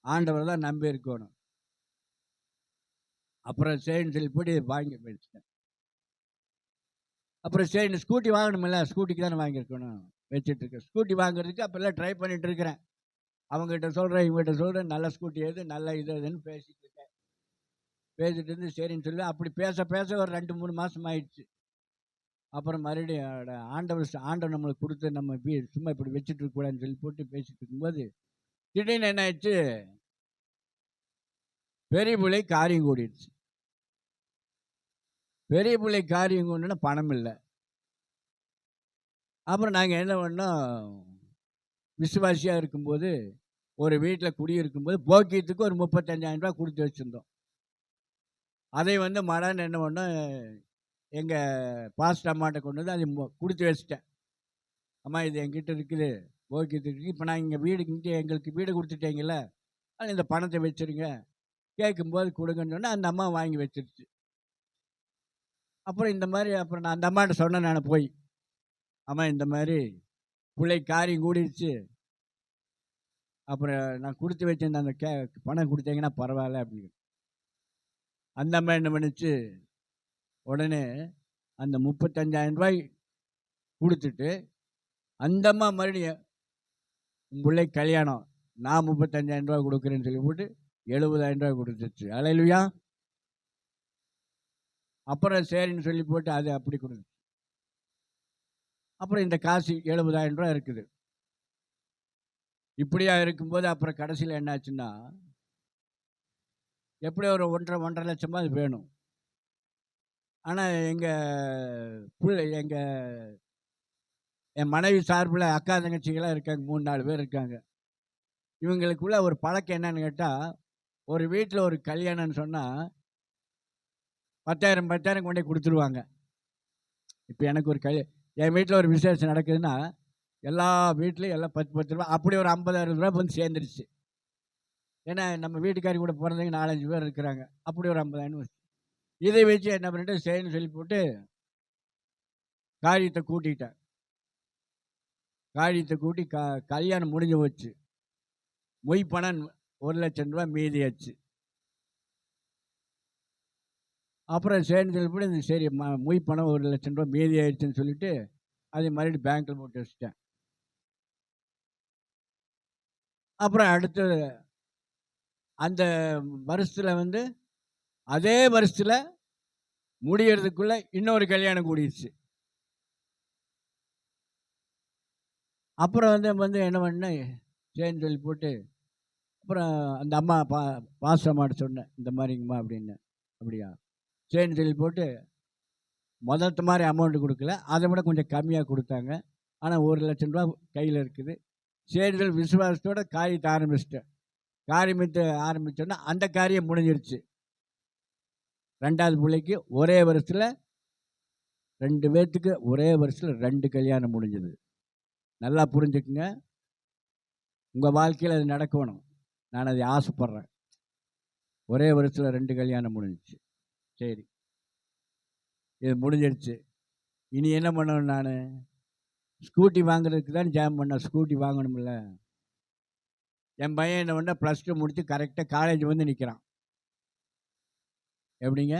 ஆண்டவர் தான் நம்பி இருக்கணும். அப்புறம் சரின்னு சொல்லி போட்டு வாங்கி வச்சுட்டேன். அப்புறம் சரி ஸ்கூட்டி வாங்கணுமில்ல, ஸ்கூட்டிக்கு தானே வாங்கியிருக்கணும், வச்சுட்டு இருக்கேன். ஸ்கூட்டி வாங்குறதுக்கு அப்போல்லாம் ட்ரை பண்ணிட்டு இருக்கிறேன். அவங்ககிட்ட சொல்கிறேன், இவங்ககிட்ட சொல்கிறேன், நல்ல ஸ்கூட்டி எது, நல்ல இது எதுன்னு பேசிட்டு இருக்கேன். பேசிட்டு இருந்து சரின்னு சொல்லி அப்படி பேச பேச ஒரு 2-3 மாதம் ஆயிடுச்சு. அப்புறம் மறுபடியும் ஆண்டவர் நம்மளுக்கு கொடுத்து நம்ம சும்மா இப்படி வச்சுட்டு இருக்கக்கூடாதுன்னு சொல்லி போட்டு பேசிட்டு இருக்கும்போது திடீர்னு என்ன ஆயிடுச்சு, பெரிய பிள்ளை காரியம் கூடிடுச்சு. பெரிய பிள்ளை காரியம் கூடனா பணம் இல்லை. அப்புறம் நாங்கள் என்ன பண்ணோம், விசுவாசியாக இருக்கும்போது ஒரு வீட்டில் குடியிருக்கும்போது போக்கியத்துக்கு ஒரு 35,000 ரூபா கொடுத்து வச்சுருந்தோம். அதை வந்து மடான்னு என்ன பண்ணோம், எங்கள் பாஸ்டர் அம்மாட்ட கொண்டு வந்து அதை கொடுத்து வச்சுட்டேன். அம்மா இது என்கிட்ட இருக்குது, போக்கியத்துக்கு, இப்போ நான் இங்கே இங்கே எங்களுக்கு வீடு கொடுத்துட்டீங்கள, அது இந்த பணத்தை வச்சுருங்க, கேட்கும்போது கொடுங்கன்னு சொன்னால் அந்த அம்மா வாங்கி வச்சிருச்சு. அப்புறம் இந்த மாதிரி அப்புறம் நான் அந்த அம்மாட்ட சொன்னேன், நான் போய், அம்மா இந்த மாதிரி பிள்ளை காரியம் கூடிடுச்சு, அப்புறம் நான் கொடுத்து வச்சிருந்த அந்த பணம் கொடுத்தீங்கன்னா பரவாயில்ல அப்படின்னு. அந்த அம்மா என்ன பண்ணுச்சு, உடனே அந்த 35,000 ரூபாய் கொடுத்துட்டு அந்த அம்மா மறுபடியும் உன் பிள்ளை கல்யாணம் நான் 35,000 ரூபா கொடுக்குறேன்னு சொல்லி போட்டு 70,000 ரூபா கொடுத்துச்சு. அல்லேலூயா. அப்புறம் சரின்னு சொல்லி போட்டு அது அப்படி கொடுத்து, அப்புறம் இந்த காசு 70,000 ரூபா இருக்குது. இப்படியா இருக்கும்போது அப்புறம் கடைசியில் என்னாச்சுன்னா, எப்படி ஒரு 1,5 லட்சமா அது வேணும். ஆனால் என் மனைவி சார்பில் அக்கா தங்கச்சிகளாம் இருக்காங்க, 3-4 பேர் இருக்காங்க. இவங்களுக்குள்ள ஒரு பழக்கம் என்னன்னு கேட்டால், ஒரு வீட்டில் ஒரு கல்யாணம்னு சொன்னால் 10,000 10,000 கொண்டு போய் கொடுத்துருவாங்க. இப்போ எனக்கு ஒரு என் வீட்டில் ஒரு விசேஷம் நடக்குதுன்னா எல்லா வீட்லேயும் எல்லாம் 10 10 ரூபா, அப்படி ஒரு 50,000 ரூபா வந்து சேர்ந்துருச்சு. ஏன்னா நம்ம வீட்டுக்காரி கூட பிறந்தவங்க 4-5 பேர் இருக்கிறாங்க. அப்படி ஒரு 50,000 இதை வச்சு என்ன பண்ணிட்டு செய்யணும்னு சொல்லி போட்டு காரியத்தை கூட்டிட்டேன். காரியத்தை கூட்டி கல்யாணம் முடிஞ்சு போச்சு. மொய் பணம் 1,00,000 ரூபா மீதியாச்சு. அப்புறம் சரின்னு சொல்லி போட்டு சரி மொய் பணம் 1,00,000 ரூபா மீதி ஆயிடுச்சுன்னு சொல்லிட்டு அதை மறுபடியும் பேங்க்கில் போட்டு வச்சுட்டேன். அப்புறம் அடுத்து அந்த வருஷத்தில் அதே வருஷத்தில் முடியறதுக்குள்ள இன்னொரு கல்யாணம் கூடிடுச்சு. அப்புறம் என்ன பண்ணேன், சரின்னு சொல்லி போட்டு அப்புறம் அந்த அம்மா பாஸ்டம்மாட்ட சொன்னேன், இந்த மாதிரிங்கம்மா அப்படின்னு. அப்படியா சரின்னு சொல்லி போட்டு முதல்த்த மாதிரி அமௌண்ட்டு கொடுக்கல, அதை விட கொஞ்சம் கம்மியாக கொடுத்தாங்க. ஆனால் 1,00,000 ரூபா கையில் இருக்குது. சரின்னு சொல்லி விசுவாசத்தோட காரியத்தை ஆரம்பிச்சிட்டேன். காரியத்தை ஆரம்பித்தோன்னா அந்த காரியம் முடிஞ்சிருச்சு. 2வது பிள்ளைக்கு ஒரே வருஷத்தில் 2 பேர்த்துக்கு ஒரே வருஷத்தில் 2 கல்யாணம் முடிஞ்சது. நல்லா புரிஞ்சுக்குங்க, உங்கள் வாழ்க்கையில் அது நடக்கணும். நான் அதை ஆசைப்பட்றேன். ஒரே வருஷத்தில் 2 கல்யாணம் முடிஞ்சிச்சு. சரி, இது முடிஞ்சிருச்சு. இனி என்ன பண்ணணும்? நான் ஸ்கூட்டி வாங்குறதுக்கு தான் ஜாம் பண்ணேன். ஸ்கூட்டி வாங்கணும்ல. என் பையன் என்ன பண்ண, +2 முடித்து கரெக்டாக காலேஜ் வந்து நிற்கிறான். எப்படிங்க?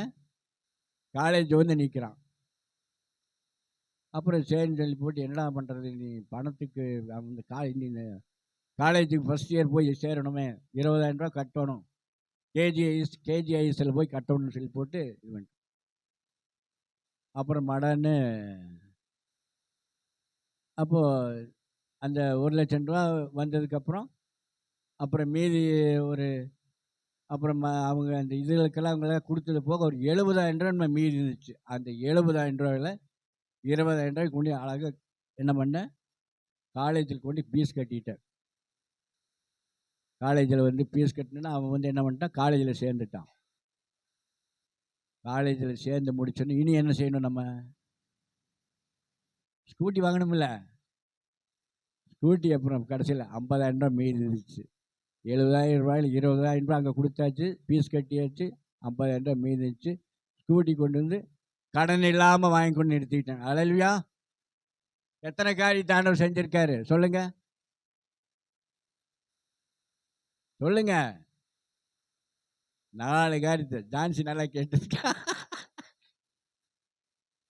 காலேஜ் வந்து நிற்கிறான். அப்புறம் சரின்னு சொல்லி போட்டு என்னடா பண்ணுறது, நீ பணத்துக்கு அந்த காலேஜுக்கு ஃபஸ்ட் இயர் போய் சேரணுமே, 20,000 ரூபா கட்டணும், கேஜிஐஎஸ்சில் போய் கட்டணும்னு சொல்லி போட்டு இது பண்ணி அப்புறம் மடன்னு அப்போது அந்த 1,00,000 ரூபா வந்ததுக்கப்புறம் அப்புறம் மீதி ஒரு அப்புறம் அவங்க அந்த இதுகளுக்கெல்லாம் அவங்களாம் கொடுத்தது போக ஒரு 70,000 ரூபா நம்ம மீதி இருந்துச்சு. அந்த 70,000 ரூபாயில் 20,000 ரூபாய்க்கு கொண்டு அழகாக என்ன பண்ணேன், காலேஜில் கொண்டு ஃபீஸ் கட்டிட்டேன். காலேஜில் ஃபீஸ் கட்டினேன்னா அவன் என்ன பண்ணிட்டான், காலேஜில் சேர்ந்துட்டான். காலேஜில் சேர்ந்து முடிச்சோன்னு இனி என்ன செய்யணும், நம்ம ஸ்கூட்டி வாங்கணும்ல. ஸ்கூட்டி அப்புறம் கடைசியில் 50,000 ரூபா மீதி இருந்துச்சு. 70,000 ரூபாயில் 20,000 ரூபா அங்கே கொடுத்தாச்சு, ஃபீஸ் கட்டியாச்சு, 50,000 ரூபா மீதி இருந்துச்சு. ஸ்கூட்டி கொண்டு வந்து கடன் இல்லாமல் வாங்கி கொண்டு நிறுத்திக்கிட்டேன். அல்லேலூயா. எத்தனை காரியத்தை ஆண்டவர் செஞ்சிருக்காரு சொல்லுங்க, சொல்லுங்க. 4 காரியத்தை ஜான்சி நல்லா கேட்டிருக்கா.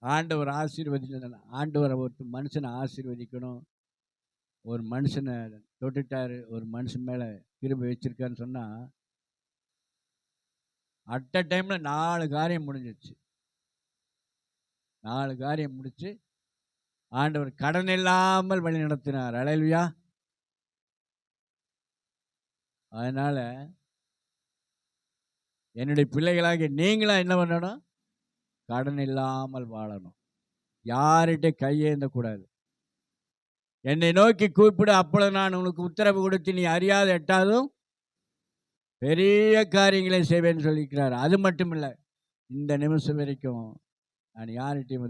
ஆண்டவர் ஆசீர்வதிக்கணும். ஆண்டவர் ஒரு மனுஷனை ஆசீர்வதிக்கணும். ஒரு மனுஷனை தொட்டுட்டாரு, ஒரு மனுஷன் மேலே கிருபை வச்சிருக்காருன்னு சொன்னால் அட் அ டைமில் 4 காரியம் முடிஞ்சிச்சு. 4 காரியம் முடிச்சு ஆண்டவர் கடன் இல்லாமல் வழி நடத்தினார். அல்லேலூயா. அதனால் என்னுடைய பிள்ளைகளாக நீங்களாம் என்ன பண்ணணும், கடன் இல்லாமல் வாழணும். யார்கிட்ட கையேந்தக்கூடாது. என்னை நோக்கி கூப்பிடு, அப்பொழுது நான் உனக்கு உத்தரவு கொடுத்து நீ அறியாத எட்டாதும் பெரிய காரியங்களை செய்வேன்னு சொல்லிக்கிறார். அது மட்டும் இல்லை, இந்த நிமிஷம் வரைக்கும் நான் யார்கிட்டையும்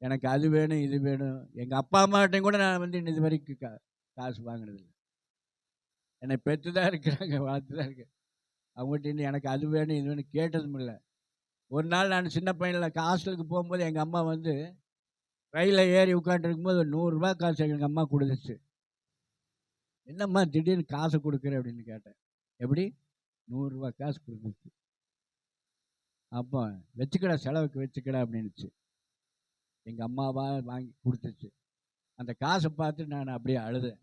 எனக்கு அது வேணும் இது வேணும், எங்கள் அப்பா அம்மாட்டையும் கூட நான் இது வரைக்கும் காசு வாங்கினதில்லை. என்னை பெற்று தான் இருக்கிறாங்க, வளர்த்து தான் இருக்கு. அவங்ககிட்ட எனக்கு அது வேணும் இது வேணும் கேட்டதும் இல்லை. ஒரு நாள் நான் சின்ன பையனில் ஹாஸ்டலுக்கு போகும்போது எங்கள் அம்மா ரயிலில் ஏறி உட்காந்துருக்கும்போது ஒரு 100 ரூபா காசு எங்கள் அம்மா கொடுத்துச்சு. என்னம்மா திடீர்னு காசு கொடுக்குற அப்படின்னு கேட்டேன். எப்படி 100 ரூபா காசு கொடுத்துச்சு. அப்போ வச்சுக்கடா, செலவுக்கு வச்சுக்கடா அப்படின்னுச்சு. எங்கள் அம்மாவா வாங்கி கொடுத்துச்சு. அந்த காசை பார்த்து நான் அப்படியே அழுதேன்.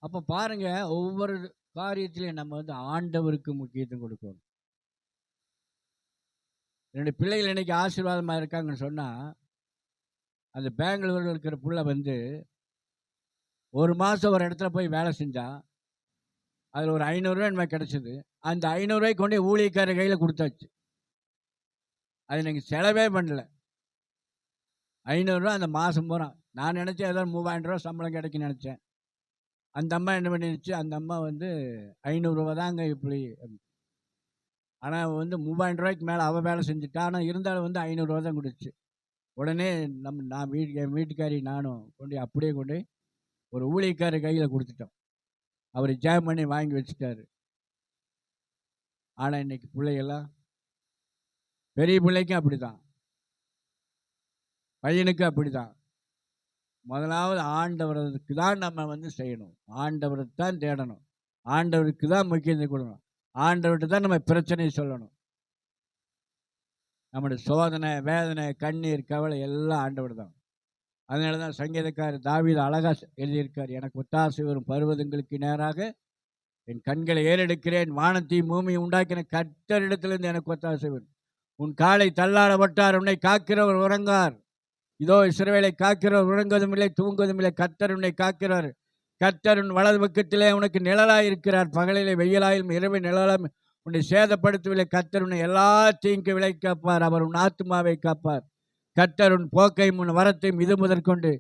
அப்போ பாருங்க, ஒவ்வொரு காரியத்திலையும் நம்ம வந்து ஆண்டவருக்கு முக்கியத்துவம் கொடுக்கணும். என்னுடைய பிள்ளைகள் இன்னைக்கு ஆசீர்வாதமாக இருக்காங்கன்னு சொன்னால், அந்த பெங்களூரில் இருக்கிற புள்ள வந்து ஒரு மாதம் ஒரு இடத்துல போய் வேலை செஞ்சான். அதில் ஒரு 500 ரூபாய் கிடச்சிது. அந்த 500 ரூபாய்க்கு கொண்டு ஊழியக்காரர் கையில் கொடுத்தாச்சு. அது நீங்கள் செலவே பண்ணல. 500 ரூபா அந்த மாதம் பூரா. நான் நினச்சேன் ஏதோ 3000 ரூபா சம்பளம் கிடைக்குன்னு நினச்சேன். அந்த அம்மா என்ன பண்ணிடுச்சு, அந்த அம்மா வந்து 500 ரூபா தாங்க இப்படி. ஆனால் வந்து 3000 ரூபாய்க்கு மேலே அவள் வேலை செஞ்சுட்டா. ஆனால் இருந்தாலும் வந்து 500 ரூபா தான் கொடுத்துச்சு. உடனே நான் என் வீட்டுக்காரி நானும் அப்படியே கொண்டு ஒரு ஊழியக்காரர் கையில் கொடுத்துட்டோம். அவர் ஜெபம் பண்ணி வாங்கி வச்சுட்டாரு. ஆனால் இன்னைக்கு பிள்ளைகள்லாம், பெரிய பிள்ளைக்கும் அப்படி தான், பையனுக்கும் அப்படி தான். முதலாவது ஆண்டவருக்கு தான் நம்ம வந்து செய்யணும். ஆண்டவரை தான் தேடணும். ஆண்டவருக்கு தான் முக்கியத்துவம் கொடுக்கணும். ஆண்டவர்கிட்ட தான் நம்ம பிரச்சனையை சொல்லணும். நம்முடைய சோதனை, வேதனை, கண்ணீர், கவலை எல்லாம் ஆண்டவர் தான். அதனால தான் சங்கீதக்காரர் தாவீது அழகாக எழுதியிருக்கார், எனக்கு ஒத்தாசை வரும் பர்வதங்களுக்கு நேராக என் கண்களை ஏறெடுக்கிறேன், வானத்தையும் பூமியை உண்டாக்கின கர்த்தரிடத்திலிருந்து எனக்கு ஒத்தாசை வரும். உன் காலை தள்ளாடப்பட்டார், உன்னை காக்கிறவர் உறங்கார். இதோ இஸ்ரவேலை காக்கிறவர் உறங்குவதும் இல்லை, தூங்குவதும் இல்லை. கர்த்தர் உன்னை காக்கிறார். கர்த்தர் உன் வலது பக்கத்திலே உனக்கு நிழலாய் இருக்கிறார். பகலிலே வெயிலாயும் இரவு நிழலாயும் உன்னை சேதப்படுத்தவில்லை. கர்த்தர் உன்னை எல்லா தீங்கு விலை காப்பார். அவர் உன் ஆத்துமாவை காப்பார். கர்த்தர் உன் போக்கையும் உன் வரத்தையும் இது முதற்கொண்டு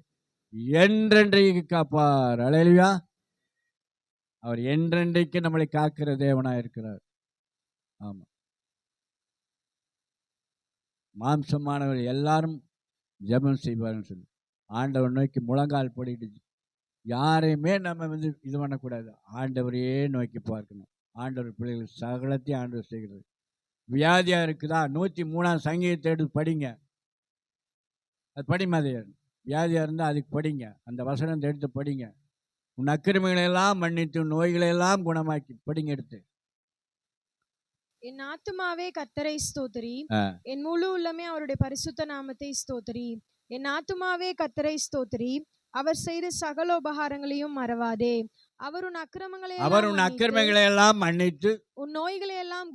என்றென்றைக்கு காப்பார். அல்லேலூயா. அவர் என்றென்றைக்கு நம்மளை காக்கிற தேவனாக இருக்கிறார். ஆமாம், மாம்சமானவர் எல்லாரும் ஜெபம் செய்வார்னு சொல்லி ஆண்டவர் நோக்கி முழங்கால் போடிட்டு யாரையுமே நம்ம வந்து இது பண்ணக்கூடாது. ஆண்டவரையே நோக்கி பார்க்கணும். ஆண்டவர் பிள்ளைகள் சகலத்தையும் ஆண்டவர் செய்கிறது. வியாதியாக இருக்குதா, 103ஆம் சங்கீதத்தை எடுத்து படிங்க. அது படிமதையர். வியாதியாக இருந்தால் அதுக்கு படிங்க. அந்த வசனத்தை எடுத்து படிங்க. உன் அக்கிரமிகளை எல்லாம் மன்னித்து உன் நோய்களை எல்லாம் குணமாக்கி படிங்க எடுத்து. என் ஆத்துமாவே கர்த்தரை ஸ்தோத்திரி, என் முழு உள்ளமே அவருடைய பரிசுத்த நாமத்தை ஸ்தோத்திரி. என் ஆத்துமாவே கர்த்தரை ஸ்தோத்திரி, அவர் செய்த சகல உபகாரங்களையும் மறவாதே. அவர் உன் அக்கிரமங்களை எல்லாம் மன்னித்து உன் நோய்களை எல்லாம்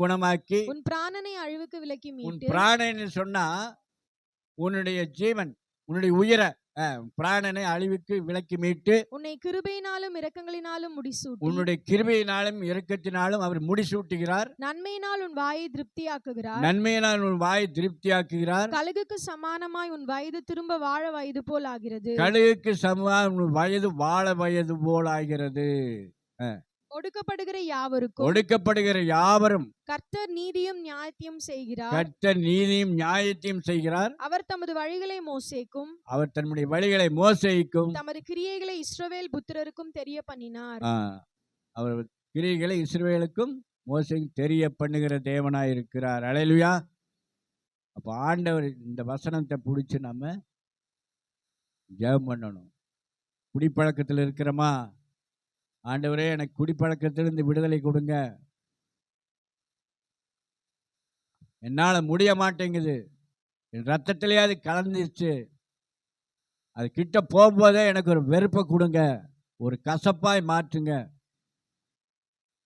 குணமாக்கி உன் பிராணனை அழிவுக்கு விலக்கி மீட்டு. உன் பிராணன் சொன்னா உன்னுடைய ஜீவன், உன்னுடைய உயிரை, பிராணனை அழிவுக்கு விலக்கி மீட்டு உன்னை கிருபையினாலும் இரக்கங்களினாலும் முடிசூட்டி. உன்னுடைய கிருபையினாலும் இரக்கத்தினாலும் அவர் முடிசூட்டுகிறார். நன்மையினால் உன் வாயை திருப்தியாக்குகிறார். நன்மையினால் உன் வாயை திருப்தியாக்குகிறார். கழுகுக்கு சமானமாய் உன் வயது திரும்ப வாழ வயது போல் ஆகிறது. கழுகுக்கு சமமாய் உன் வயது வாழ வயது போல் ஆகிறது. ஒடுக்கப்படுகிற யாவரும் கர்த்தர் நீதியும் நியாயத்தையும் செய்கிறார். கர்த்தர் நீதியும் நியாயத்தையும் செய்கிறார். அவர் தமது வழிகளை மோசேக்கும், அவர் தம்முடைய வழிகளை மோசேக்கும், தமது கிரியைகளை இஸ்ரவேல் புத்திரருக்கும் தெரிய பண்ணினார். அவர் கிரியைகளை இஸ்ரவேலுக்கும் மோசேக்கும் தெரிய பண்ணுகிற தேவனாய் இருக்கிறார். அல்லேலூயா. அப்ப ஆண்டவர் இந்த வசனத்தை பிடிச்சி நம்ம ஜெபம் பண்ணணும். குடிப்பழக்கத்தில் இருக்கிறோமா? ஆண்டவரே, எனக்கு குடிப்பழக்கத்திலிருந்து விடுதலை கொடுங்க. என்னால் முடிய மாட்டேங்குது. என் ரத்தத்திலேயே அது கலந்துருச்சு. அது கிட்ட போகும்போதே எனக்கு ஒரு வெறுப்பை கொடுங்க, ஒரு கசப்பாய் மாற்றுங்க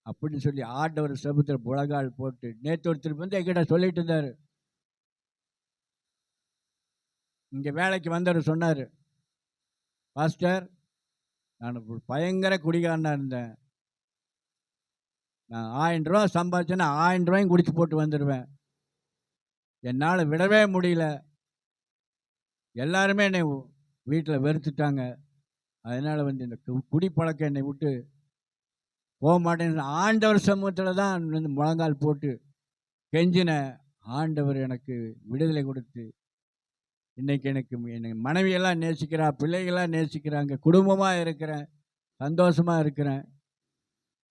அப்படின்னு சொல்லி ஆண்டவர் செபத்தில் முழங்கால் போட்டு, நேற்று ஒருத்தர் வந்து என்கிட்ட சொல்லிட்டு இருந்தார். இங்கே வேலைக்கு வந்தவர் சொன்னார், பாஸ்டர், நான் பயங்கர குடிகாரனாக இருந்தேன். நான் 1000 ரூபா சம்பாதிச்சேன்னா 1000 ரூபாயும் குடிச்சு போட்டு வந்துடுவேன். என்னால் விடவே முடியல. எல்லாருமே என்னை வீட்டில் வெறுத்துட்டாங்க. அதனால் வந்து இந்த குடிப்பழக்கம் என்னை விட்டு போக மாட்டேன்னு ஆண்டவர் சமூகத்தில் தான் வந்து முழங்கால் போட்டு கெஞ்சின. ஆண்டவர் எனக்கு விடுதலை கொடுத்து இன்றைக்கி எனக்கு மனைவியெல்லாம் நேசிக்கிறா, பிள்ளைகள்லாம் நேசிக்கிறாங்க, குடும்பமாக இருக்கிறேன், சந்தோஷமாக இருக்கிறேன்.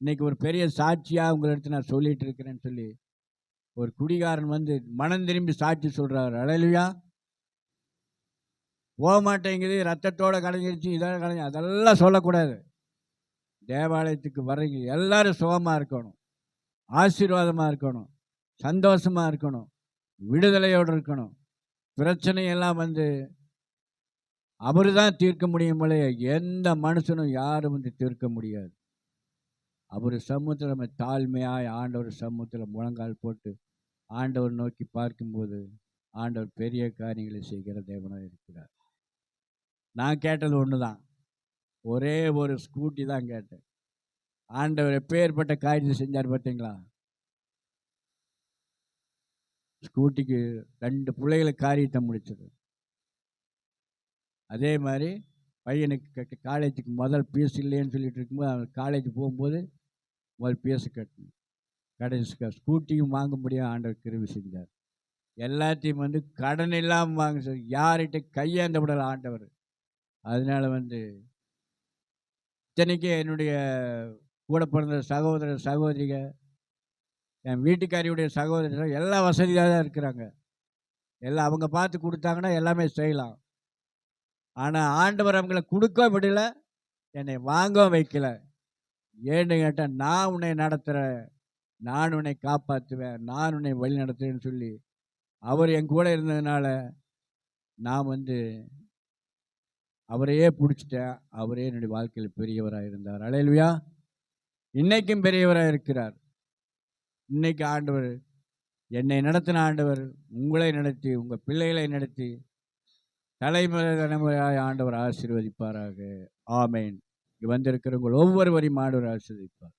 இன்றைக்கி ஒரு பெரிய சாட்சியாக உங்களிடத்து நான் சொல்லிகிட்டு இருக்கிறேன்னு சொல்லி ஒரு குடிகாரன் வந்து மனம் திரும்பி சாட்சி சொல்கிறார். அல்லேலூயா. போக மாட்டேங்குது, ரத்தத்தோடு கலைஞ்சிருச்சு, இதோட கலைஞ்சி, அதெல்லாம் சொல்லக்கூடாது. தேவாலயத்துக்கு வர்றீங்க எல்லாரும் சுகமாக இருக்கணும், ஆசீர்வாதமாக இருக்கணும், சந்தோஷமாக இருக்கணும், விடுதலையோடு இருக்கணும். பிரச்சனையெல்லாம் வந்து அவர் தான் தீர்க்க முடியுமலே, எந்த மனுஷனும் யாரும் வந்து தீர்க்க முடியாது. அவர் சமூகத்தில் நம்ம தாழ்மையாய் ஆண்டவர் சமூகத்தில் முழங்கால் போட்டு ஆண்டவர் நோக்கி பார்க்கும்போது ஆண்டவர் பெரிய காரியங்களை செய்கிற தேவனாக இருக்கிறார். நான் கேட்டது ஒன்று தான், ஒரே ஒரு ஸ்கூட்டி தான் கேட்டேன். ஆண்டவர் எப்பேற்பட்ட காரியத்தை செஞ்சார் பார்த்தீங்களா? ஸ்கூட்டிக்கு 2 பிள்ளைகளுக்கு காரியத்தை முடிச்சது. அதே மாதிரி பையனுக்கு காலேஜுக்கு முதல் ஃபீஸ் இல்லைன்னு சொல்லிட்டு இருக்கும்போது அவன் காலேஜ் போகும்போது முதல் ஃபீஸு கட்டணும். கடைசி ஸ்கூட்டியும் வாங்க முடியும் ஆண்டவர் கிருபை செஞ்சார். எல்லாத்தையும் வந்து கடன் இல்லாமல் வாங்க சொல்லி யார்கிட்ட கையேந்த விடல ஆண்டவர். அதனால வந்து இத்தனைக்கு என்னுடைய கூட பிறந்த சகோதரர் சகோதரிக, என் வீட்டுக்காரியுடைய சகோதரர் எல்லாம் வசதியாக தான் இருக்கிறாங்க. எல்லாம் அவங்க பார்த்து கொடுத்தாங்கன்னா எல்லாமே செய்யலாம். ஆனால் ஆண்டவர் அவங்கள கொடுக்க விடல, என்னை வாங்க வைக்கல. ஏன்னு கேட்டால், நான் உன்னை நடத்துகிறேன், நான் உன்னை காப்பாற்றுவேன், நான் உன்னை வழி நடத்துவேன்னு சொல்லி அவர் என் கூட இருந்ததுனால நான் வந்து அவரையே பிடிச்சிட்டேன். அவரே என்னுடைய வாழ்க்கையில் பெரியவராக இருந்தார். அல்லேலூயா. இன்னைக்கும் பெரியவராக இருக்கிறார். இன்னைக்கு ஆண்டவர் என்னை நடத்தின ஆண்டவர் உங்களை நடத்தி உங்கள் பிள்ளைகளை நடத்தி தலைமுறையாய் ஆண்டவர் ஆசீர்வதிப்பாராக. ஆமேன். இங்கே வந்திருக்கிறவங்க ஒவ்வொருவரையும் ஆண்டவர் ஆசீர்வதிப்பார்.